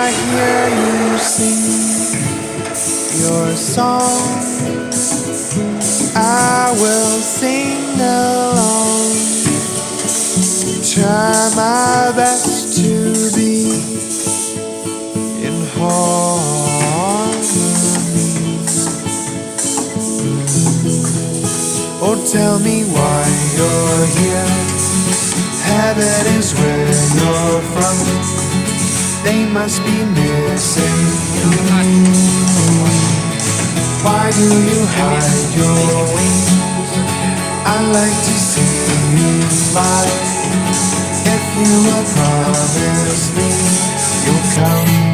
I hear you sing your song, I will sing along. Try my best to be in harmony. Oh, tell me why you're here. Heaven is where you're from. They must be missing you. Why do you hide your wings? I'd like to see you fly. If you will promise me you'll come